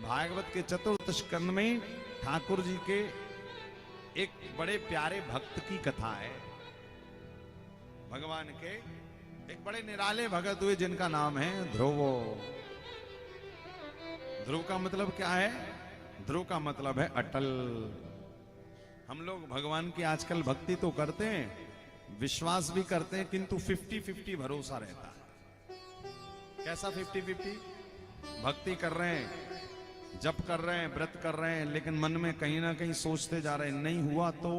भागवत के चतुर्थ स्कंद में ठाकुर जी के एक बड़े प्यारे भक्त की कथा है। भगवान के एक बड़े निराले भगत हुए जिनका नाम है ध्रुव। ध्रुव का मतलब क्या है? ध्रुव का मतलब है अटल। हम लोग भगवान की आजकल भक्ति तो करते हैं, विश्वास भी करते हैं, किंतु 50-50 भरोसा रहता है। कैसा 50-50? भक्ति कर रहे हैं, जप कर रहे हैं, व्रत कर रहे हैं, लेकिन मन में कहीं ना कहीं सोचते जा रहे हैं नहीं हुआ तो।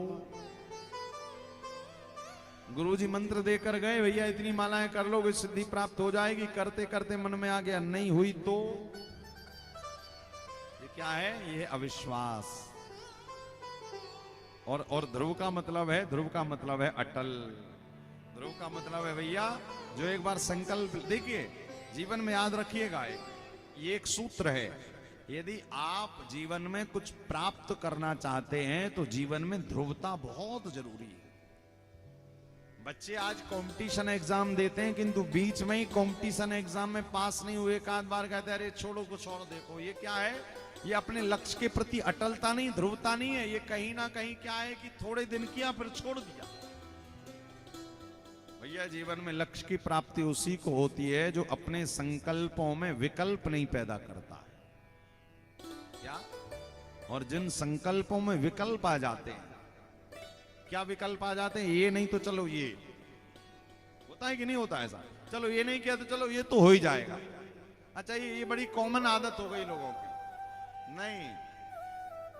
गुरुजी मंत्र देकर गए, भैया इतनी मालाएं कर लोगे सिद्धि प्राप्त हो जाएगी, करते करते मन में आ गया नहीं हुई तो। ये क्या है? ये अविश्वास। और ध्रुव का मतलब है, ध्रुव का मतलब है अटल। ध्रुव का मतलब है भैया जो एक बार संकल्प, देखिए जीवन में याद रखिएगा, ये एक सूत्र है। यदि आप जीवन में कुछ प्राप्त करना चाहते हैं तो जीवन में ध्रुवता बहुत जरूरी है। बच्चे आज कंपटीशन एग्जाम देते हैं, किंतु बीच में ही कंपटीशन एग्जाम में पास नहीं हुए, एक आध बार कहते हैं अरे छोड़ो कुछ और देखो। ये क्या है? ये अपने लक्ष्य के प्रति अटलता नहीं, ध्रुवता नहीं है। ये कहीं ना कहीं क्या है कि थोड़े दिन किया फिर छोड़ दिया। भैया जीवन में लक्ष्य की प्राप्ति उसी को होती है जो अपने संकल्पों में विकल्प नहीं पैदा करता है। क्या? और जिन संकल्पों में विकल्प आ जाते हैं, क्या विकल्प आ जाते हैं? ये नहीं तो चलो ये होता है कि नहीं होता ऐसा? चलो ये नहीं किया तो चलो ये तो हो ही जाएगा। अच्छा ये बड़ी कॉमन आदत हो गई लोगों की। नहीं,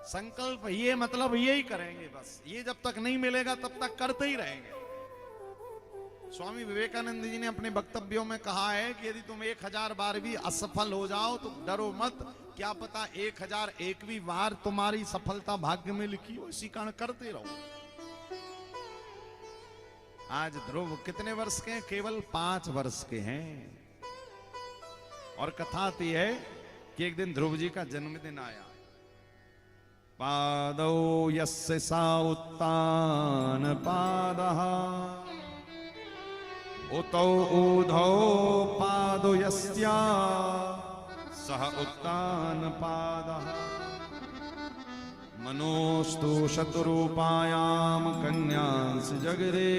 संकल्प ये मतलब यही करेंगे बस, ये जब तक नहीं मिलेगा तब तक करते ही रहेंगे। स्वामी विवेकानंद जी ने अपने वक्तव्यों में कहा है कि यदि तुम 1000 बार भी असफल हो जाओ तो डरो मत, क्या पता 1001वीं बार तुम्हारी सफलता भाग्य में लिखी हो, इसी कारण करते रहो। आज ध्रुव कितने वर्ष के हैं? केवल 5 वर्ष के हैं। और कथा आती है कि एक दिन ध्रुव जी का जन्मदिन आया। पादौ यस्य सा उत्तान पादः उतौ ऊधौ पादो यस्या सह उत्तान पादः मनोस्तु शतरूपायाम कन्यांस जगदे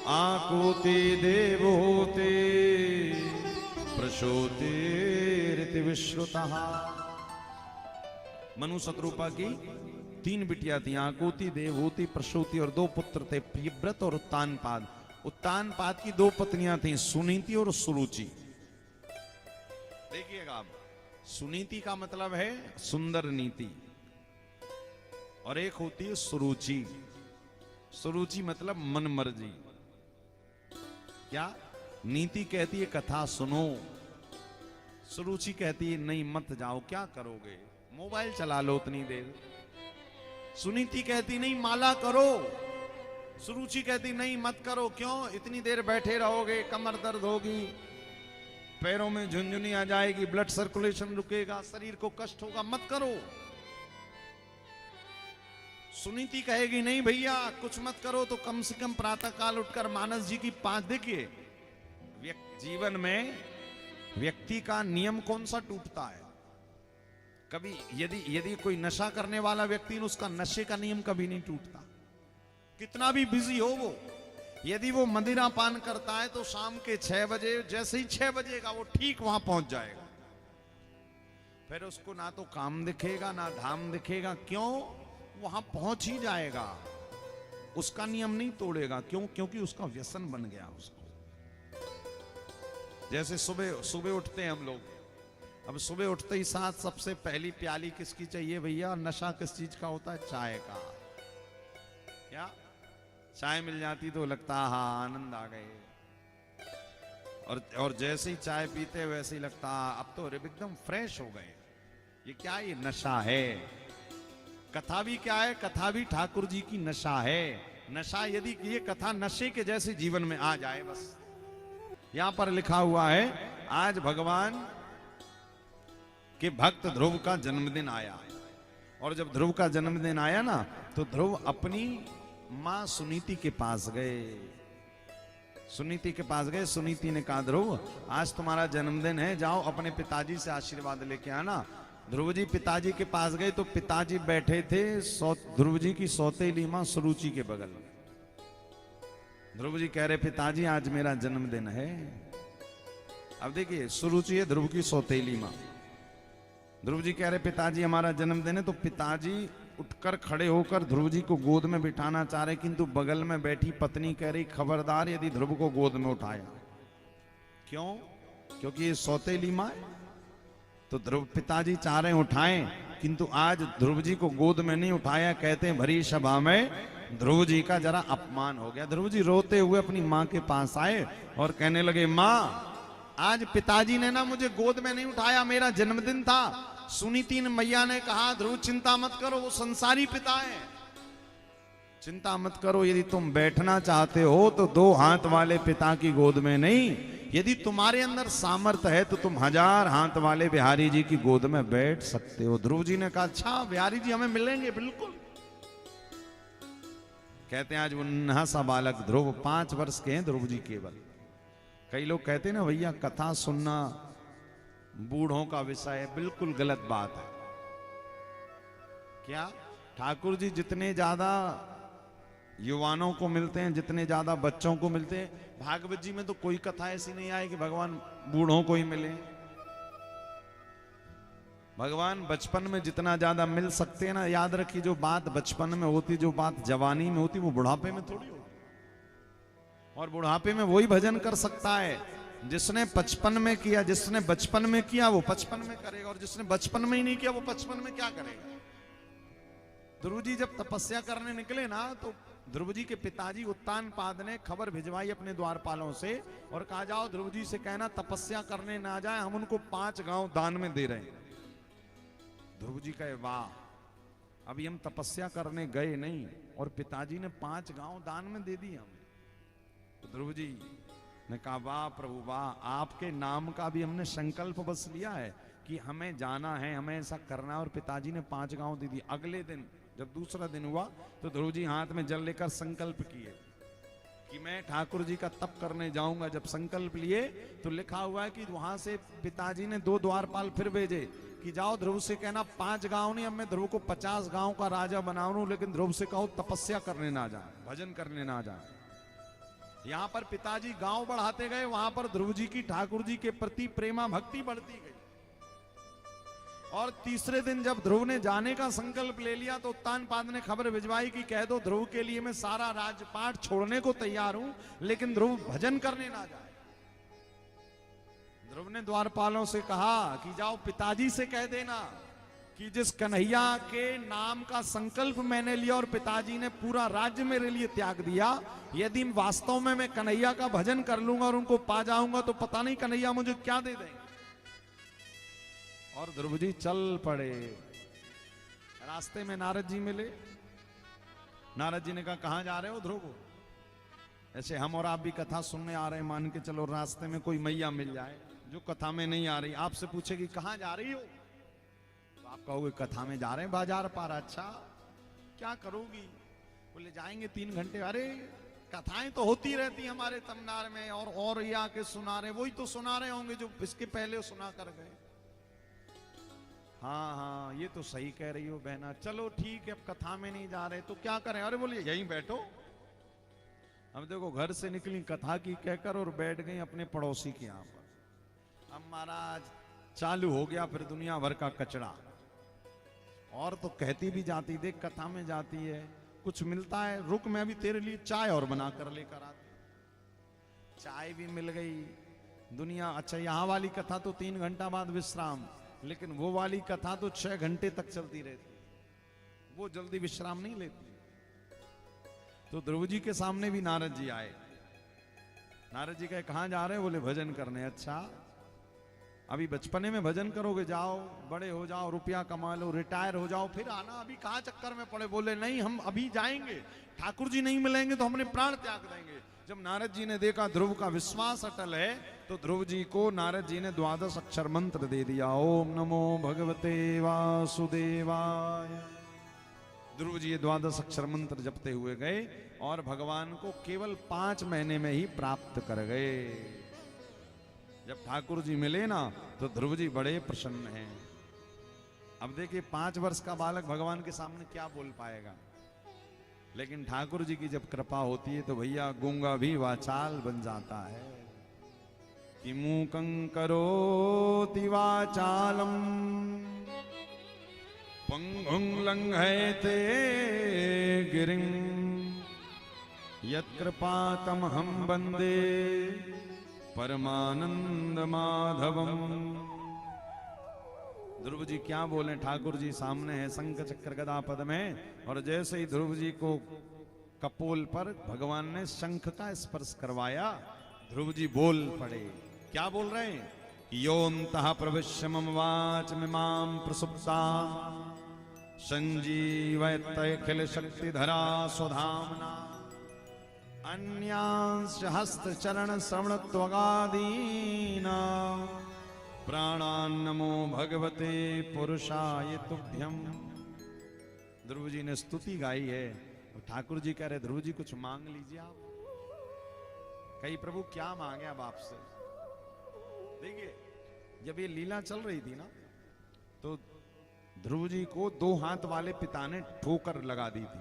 आकुति देवोते प्रसूतिरिति विश्रुतः। मनु शतरूपा की 3 बिटिया थी, आकुति, देवहूति, प्रसूति, और 2 पुत्र थे, प्रियव्रत और उत्तानपाद। उत्तानपाद की 2 पत्नियां थी, सुनीति और सुरुचि। देखिएगा आप, सुनीति का मतलब है सुंदर नीति, और एक होती है सुरुचि। सुरुचि मतलब मन मर्जी। क्या? नीति कहती है कथा सुनो, सुरुचि कहती है नहीं मत जाओ, क्या करोगे, मोबाइल चला लो उतनी देर। सुनीति कहती नहीं माला करो, सुरुचि कहती नहीं मत करो, क्यों इतनी देर बैठे रहोगे, कमर दर्द होगी, पैरों में झुनझुनी आ जाएगी, ब्लड सर्कुलेशन रुकेगा, शरीर को कष्ट होगा, मत करो। सुनीति कहेगी नहीं भैया कुछ मत करो, तो कम से कम प्रातः काल उठकर मानस जी की 5। देखिए जीवन में व्यक्ति का नियम कौन सा टूटता है? कभी यदि कोई नशा करने वाला व्यक्ति, उसका नशे का नियम कभी नहीं टूटता, कितना भी बिजी हो वो। यदि वो मदिरा पान करता है तो शाम के 6 बजे, जैसे ही 6 बजेगा वो ठीक वहां पहुंच जाएगा। फिर उसको ना तो काम दिखेगा ना धाम दिखेगा, क्यों? वहां पहुंच ही जाएगा, उसका नियम नहीं तोड़ेगा। क्यों? क्योंकि उसका व्यसन बन गया उसको। जैसे सुबह उठते हैं हम लोग, अब सुबह उठते ही साथ सबसे पहली प्याली किसकी चाहिए भैया? नशा किस चीज का होता है? चाय का। क्या? चाय मिल जाती तो लगता हाँ आनंद आ गए, और जैसे ही चाय पीते वैसे ही लगता अब तो एकदम फ्रेश हो गए। ये क्या? ये नशा है। कथा भी क्या है? कथा भी ठाकुर जी की नशा है। नशा, यदि ये कथा नशे के जैसे जीवन में आ जाए बस। यहां पर लिखा हुआ है आज भगवान के भक्त ध्रुव का जन्मदिन आया, और जब ध्रुव का जन्मदिन आया ना तो ध्रुव अपनी मां सुनीति के पास गए। सुनीति के पास गए। सुनीति ने कहा ध्रुव आज तुम्हारा जन्मदिन है, जाओ अपने पिताजी से आशीर्वाद लेके आना। ध्रुव जी पिताजी के पास गए तो पिताजी बैठे थे ध्रुव जी की सौतेली मां सुरुचि के बगल में। ध्रुव जी कह रहे पिताजी आज मेरा जन्मदिन है। अब देखिए सुरुचि है ध्रुव की सौतेली मां। ध्रुव जी कह रहे पिताजी हमारा जन्मदिन है, तो पिताजी उठकर खड़े होकर ध्रुव जी को गोद में बिठाना चाह रहे, किंतु बगल में बैठी पत्नी कह रही खबरदार यदि ध्रुव को गोद में उठाया। क्यों? क्योंकि ये सौतेली मां है। तो ध्रुव पिताजी चाह रहे उठाएं, किंतु आज ध्रुव जी को गोद में नहीं उठाया। कहते हैं भरी सभा में ध्रुव जी का जरा अपमान हो गया। ध्रुव जी रोते हुए अपनी मां के पास आए और कहने लगे मां आज पिताजी ने ना मुझे गोद में नहीं उठाया, मेरा जन्मदिन था। सुनीति मैया ने कहा ध्रुव चिंता मत करो, वो संसारी पिता है, चिंता मत करो। यदि तुम बैठना चाहते हो तो 2 हाथ वाले पिता की गोद में नहीं, यदि तुम्हारे अंदर सामर्थ्य है तो तुम 1000 हाथ वाले बिहारी जी की गोद में बैठ सकते हो। ध्रुव जी ने कहा अच्छा बिहारी जी हमें मिलेंगे बिल्कुल। कहते हैं आज वो नन्हा सा बालक ध्रुव 5 वर्ष के हैं ध्रुव जी केवल। कई लोग कहते हैं ना भैया कथा सुनना बूढ़ों का विषय है, बिल्कुल गलत बात है। क्या ठाकुर जी जितने ज्यादा युवानों को मिलते हैं, जितने ज्यादा बच्चों को मिलते हैं, भागवत जी में तो कोई कथा ऐसी नहीं आई कि भगवान बूढ़ों को ही मिले। भगवान बचपन में जितना ज्यादा मिल सकते हैं ना, याद रखिए जो बात बचपन में होती, जो बात जवानी में होती, वो बुढ़ापे में थोड़ी होती। और बुढ़ापे में वही भजन कर सकता है जिसने 55 में किया। जिसने बचपन में किया वो 55 में करेगा, और जिसने बचपन में ही नहीं किया वो 55 में क्या करेगा। ध्रुव जी जब तपस्या करने निकले ना, तो ध्रुव जी के पिताजी उत्तानपाद ने खबर भिजवाई अपने द्वारपालों से और कहा जाओ ध्रुव जी से कहना तपस्या करने ना जाए, हम उनको 5 गांव दान में दे रहे हैं। ध्रुव जी कहे वाह, अभी हम तपस्या करने गए नहीं और पिताजी ने 5 गांव दान में दे दिए हमें। तो ध्रुव जी ने कहा वाह प्रभु वाह, आपके नाम का भी हमने संकल्प बस लिया है कि हमें जाना है, हमें ऐसा करना है। और पिताजी ने 5 गांव दे दिए। अगले दिन जब दूसरा दिन हुआ तो ध्रुव जी हाथ में जल लेकर संकल्प किए कि मैं ठाकुर जी का तप करने जाऊंगा। जब संकल्प लिए तो लिखा हुआ है कि वहां से पिताजी ने 2 द्वारपाल फिर भेजे कि जाओ ध्रुव से कहना 5 गांव नहीं, अब मैं ध्रुव को 50 गांव का राजा बनाऊं, लेकिन ध्रुव से कहो तपस्या करने ना जाए, भजन करने ना जाए। यहां पर पिताजी गांव बढ़ाते गए, वहां पर ध्रुव जी की ठाकुर जी के प्रति प्रेमा भक्ति बढ़ती गई। और तीसरे दिन जब ध्रुव ने जाने का संकल्प ले लिया तो उत्तानपाद ने खबर भिजवाई कि कह दो ध्रुव के लिए मैं सारा राजपाट छोड़ने को तैयार हूं, लेकिन ध्रुव भजन करने ना जाए। ध्रुव ने द्वारपालों से कहा कि जाओ पिताजी से कह देना कि जिस कन्हैया के नाम का संकल्प मैंने लिया और पिताजी ने पूरा राज्य मेरे लिए त्याग दिया, यदि वास्तव में मैं कन्हैया का भजन कर लूंगा और उनको पा जाऊंगा तो पता नहीं कन्हैया मुझे क्या दे देंगे। और ध्रुव जी चल पड़े। रास्ते में नारद जी मिले। नारद जी ने कहा कहां जा रहे हो ध्रुव? ऐसे हम और आप भी कथा सुनने आ रहे हैं, मान के चलो रास्ते में कोई मैया मिल जाए जो कथा में नहीं आ रही, आपसे पूछेगी कहां जा रही हो, तो आप कहोगे कथा में जा रहे हैं बाजार पार। अच्छा क्या करोगी? बोले जाएंगे 3 घंटे। अरे कथाएं तो होती रहती हमारे तमनार में, और ये आके सुना रहे, वही तो सुना रहे होंगे जो इसके पहले सुना कर गए। हाँ हाँ ये तो सही कह रही हो बहना, चलो ठीक है अब कथा में नहीं जा रहे तो क्या करें? अरे बोलिए यहीं बैठो। अब देखो घर से निकली कथा की कहकर और बैठ गई अपने पड़ोसी के यहाँ पर। अब महाराज चालू हो गया फिर दुनिया भर का कचड़ा। और तो कहती भी जाती, देख कथा में जाती है कुछ मिलता है, रुक मैं अभी तेरे लिए चाय और बना कर लेकर आती। चाय भी मिल गई दुनिया। अच्छा यहाँ वाली कथा तो 3 घंटा बाद विश्राम, लेकिन वो वाली कथा तो 6 घंटे तक चलती रहती, वो जल्दी विश्राम नहीं लेती। तो ध्रुव जी के सामने भी नारद जी आए। नारद जी कहे कहां जा रहे हैं? बोले भजन करने। अच्छा अभी बचपने में भजन करोगे, जाओ बड़े हो जाओ, रुपया कमा लो, रिटायर हो जाओ, फिर आना, अभी कहां चक्कर में पड़े। बोले नहीं हम अभी जाएंगे, ठाकुर जी नहीं मिलेंगे तो हमने प्राण त्याग देंगे। जब नारद जी ने देखा ध्रुव का विश्वास अटल है तो ध्रुव जी को नारद जी ने 12 अक्षर मंत्र दे दिया। ओम नमो भगवते वासुदेवाय, ध्रुव जी ये द्वादश अक्षर मंत्र जपते हुए गए और भगवान को केवल 5 महीने में ही प्राप्त कर गए। जब ठाकुर जी मिले ना तो ध्रुव जी बड़े प्रसन्न हैं। अब देखिए 5 वर्ष का बालक भगवान के सामने क्या बोल पाएगा, लेकिन ठाकुर जी की जब कृपा होती है तो भैया गूंगा भी वाचाल बन जाता है। कि मूकं करोति वाचालम पंगुं लंघयते गिरिं यत्कृपातमहं वन्दे परमानंद माधवम। ध्रुव जी क्या बोले, ठाकुर जी सामने है शंख चक्र गदा पद में, और जैसे ही ध्रुव जी को कपोल पर भगवान ने शंख का स्पर्श करवाया, ध्रुव जी बोल पड़े। क्या बोल रहे हैं? योऽन्तः प्रविश्य मम वाचमिमां प्रसुप्ता संजीवयत्यखिल शक्तिधरा स्वधाम्ना अन्यांश हस्तचरण श्रवणत्वगादीना प्राणान्नमो भगवते पुरुषाय तुभ्यम। ध्रुव जी ने स्तुति गाई है। ठाकुर जी कह रहे ध्रुव जी कुछ मांग लीजिए आप। कही प्रभु क्या मांगे अब आपसे? देखिए जब ये लीला चल रही थी ना तो ध्रुव जी को 2 हाथ वाले पिता ने ठोकर लगा दी थी,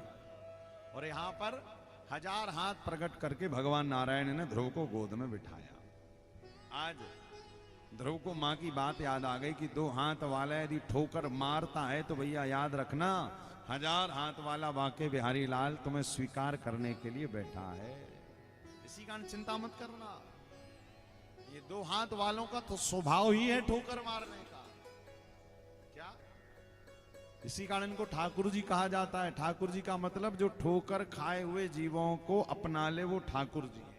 और यहां पर 1000 हाथ प्रकट करके भगवान नारायण ने ध्रुव को गोद में बिठाया। आज ध्रुव को मां की बात याद आ गई कि 2 हाथ वाला यदि ठोकर मारता है तो भैया याद रखना 1000 हाथ वाला बाके बिहारी लाल तुम्हें स्वीकार करने के लिए बैठा है। इसी कारण चिंता मत करना, ये 2 हाथ वालों का तो स्वभाव ही है ठोकर मारने का। क्या? इसी कारण इनको ठाकुर जी कहा जाता है। ठाकुर जी का मतलब जो ठोकर खाए हुए जीवों को अपना ले वो ठाकुर जी है।